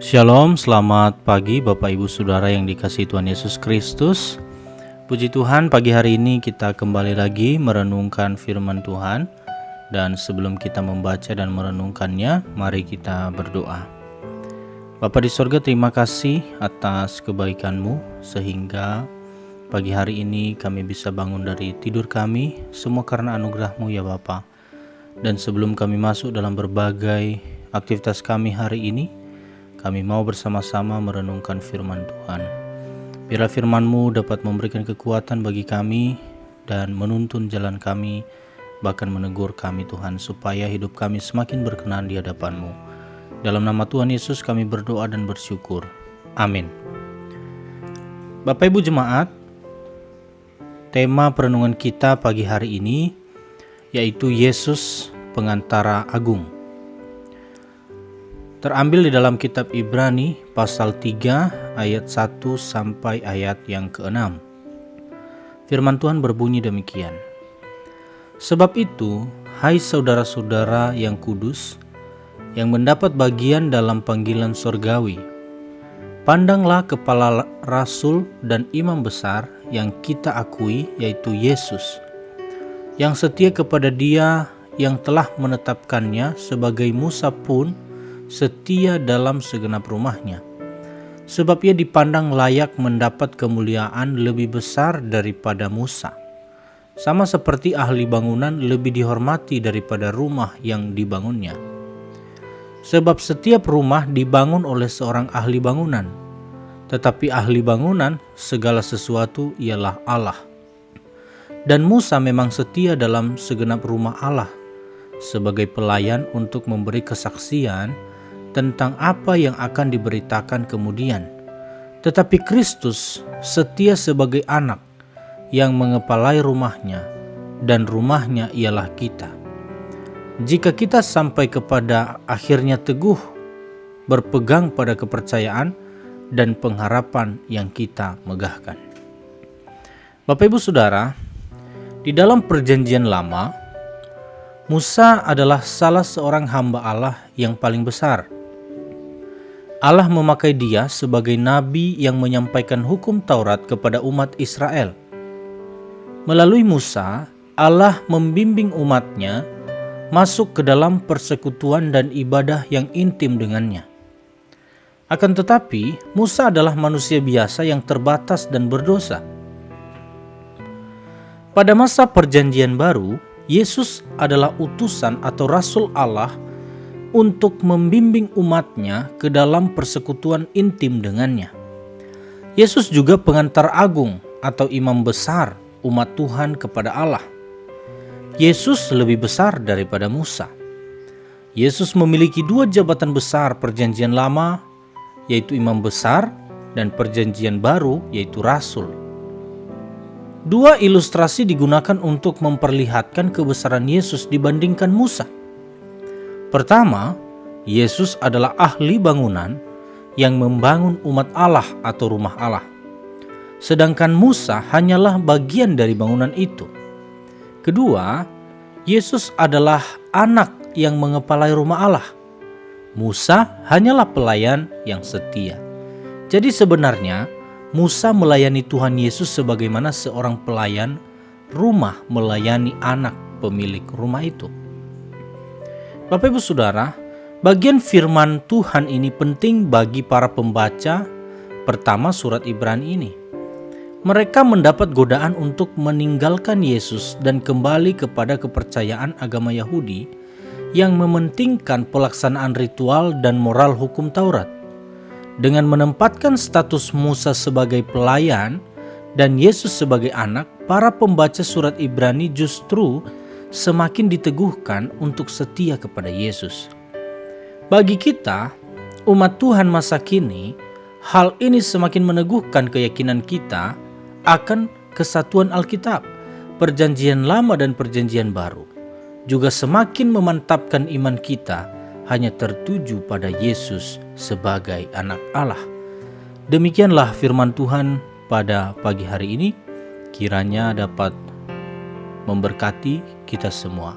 Shalom, selamat pagi Bapak Ibu Saudara yang dikasihi Tuhan Yesus Kristus. Puji Tuhan, pagi hari ini kita kembali lagi merenungkan firman Tuhan. Dan sebelum kita membaca dan merenungkannya, mari kita berdoa. Bapa di sorga, terima kasih atas kebaikan-Mu sehingga pagi hari ini kami bisa bangun dari tidur kami, semua karena anugerah-Mu ya Bapa. Dan sebelum kami masuk dalam berbagai aktivitas kami hari ini, kami mau bersama-sama merenungkan firman Tuhan. Biarlah firman-Mu dapat memberikan kekuatan bagi kami dan menuntun jalan kami, bahkan menegur kami Tuhan, supaya hidup kami semakin berkenan di hadapan-Mu. Dalam nama Tuhan Yesus kami berdoa dan bersyukur. Amin. Bapak Ibu Jemaat, tema perenungan kita pagi hari ini yaitu Yesus Pengantara Agung. Terambil di dalam kitab Ibrani pasal 3 ayat 1 sampai ayat yang ke-6. Firman Tuhan berbunyi demikian. Sebab itu, hai saudara-saudara yang kudus, yang mendapat bagian dalam panggilan sorgawi, pandanglah kepala rasul dan imam besar yang kita akui, yaitu Yesus, yang setia kepada Dia yang telah menetapkannya sebagai Musa pun setia dalam segenap rumahnya. Sebab ia dipandang layak mendapat kemuliaan lebih besar daripada Musa. Sama seperti ahli bangunan lebih dihormati daripada rumah yang dibangunnya. Sebab setiap rumah dibangun oleh seorang ahli bangunan. Tetapi ahli bangunan segala sesuatu ialah Allah. Dan Musa memang setia dalam segenap rumah Allah sebagai pelayan untuk memberi kesaksian tentang apa yang akan diberitakan kemudian. Tetapi Kristus setia sebagai anak yang mengepalai rumahnya, dan rumahnya ialah kita. Jika kita sampai kepada akhirnya teguh, berpegang pada kepercayaan dan pengharapan yang kita megahkan. Bapak Ibu Saudara, di dalam perjanjian lama, Musa adalah salah seorang hamba Allah yang paling besar. Allah memakai dia sebagai nabi yang menyampaikan hukum Taurat kepada umat Israel. Melalui Musa, Allah membimbing umatnya masuk ke dalam persekutuan dan ibadah yang intim dengannya. Akan tetapi, Musa adalah manusia biasa yang terbatas dan berdosa. Pada masa perjanjian baru, Yesus adalah utusan atau rasul Allah untuk membimbing umatnya ke dalam persekutuan intim dengannya. Yesus juga pengantar agung atau imam besar umat Tuhan kepada Allah. Yesus lebih besar daripada Musa. Yesus memiliki dua jabatan besar perjanjian lama, yaitu imam besar, dan perjanjian baru, yaitu rasul. Dua ilustrasi digunakan untuk memperlihatkan kebesaran Yesus dibandingkan Musa. Pertama, Yesus adalah ahli bangunan yang membangun umat Allah atau rumah Allah. Sedangkan Musa hanyalah bagian dari bangunan itu. Kedua, Yesus adalah anak yang mengepalai rumah Allah. Musa hanyalah pelayan yang setia. Jadi sebenarnya Musa melayani Tuhan Yesus sebagaimana seorang pelayan rumah melayani anak pemilik rumah itu. Bapak Ibu Saudara, bagian firman Tuhan ini penting bagi para pembaca pertama surat Ibrani ini. Mereka mendapat godaan untuk meninggalkan Yesus dan kembali kepada kepercayaan agama Yahudi yang mementingkan pelaksanaan ritual dan moral hukum Taurat. Dengan menempatkan status Musa sebagai pelayan dan Yesus sebagai anak, para pembaca surat Ibrani justru semakin diteguhkan untuk setia kepada Yesus. Bagi kita, umat Tuhan masa kini, hal ini semakin meneguhkan keyakinan kita akan kesatuan Alkitab, perjanjian lama dan perjanjian baru. Juga semakin memantapkan iman kita hanya tertuju pada Yesus sebagai anak Allah. Demikianlah firman Tuhan pada pagi hari ini, kiranya dapat memberkati kita semua.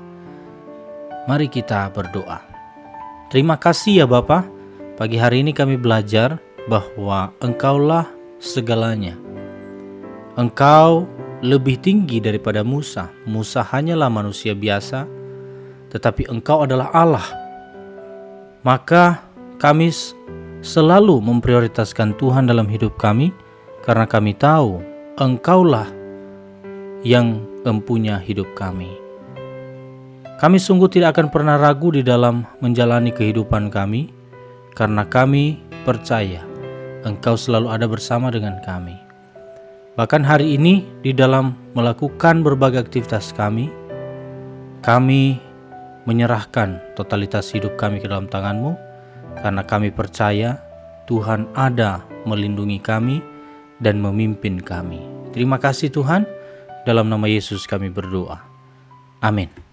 Mari kita berdoa. Terima kasih ya Bapa, Pagi hari ini kami belajar bahwa Engkaulah segalanya. Engkau lebih tinggi daripada Musa. Musa hanyalah manusia biasa, tetapi Engkau adalah Allah. Maka kami selalu memprioritaskan Tuhan dalam hidup kami, karena kami tahu Engkaulah yang mempunyai hidup kami. Kami sungguh tidak akan pernah ragu di dalam menjalani kehidupan kami, karena kami percaya Engkau selalu ada bersama dengan kami. Bahkan hari ini di dalam melakukan berbagai aktivitas kami menyerahkan totalitas hidup kami ke dalam tangan-Mu, karena kami percaya Tuhan ada melindungi kami dan memimpin kami. Terima kasih Tuhan, dalam nama Yesus kami berdoa. Amin.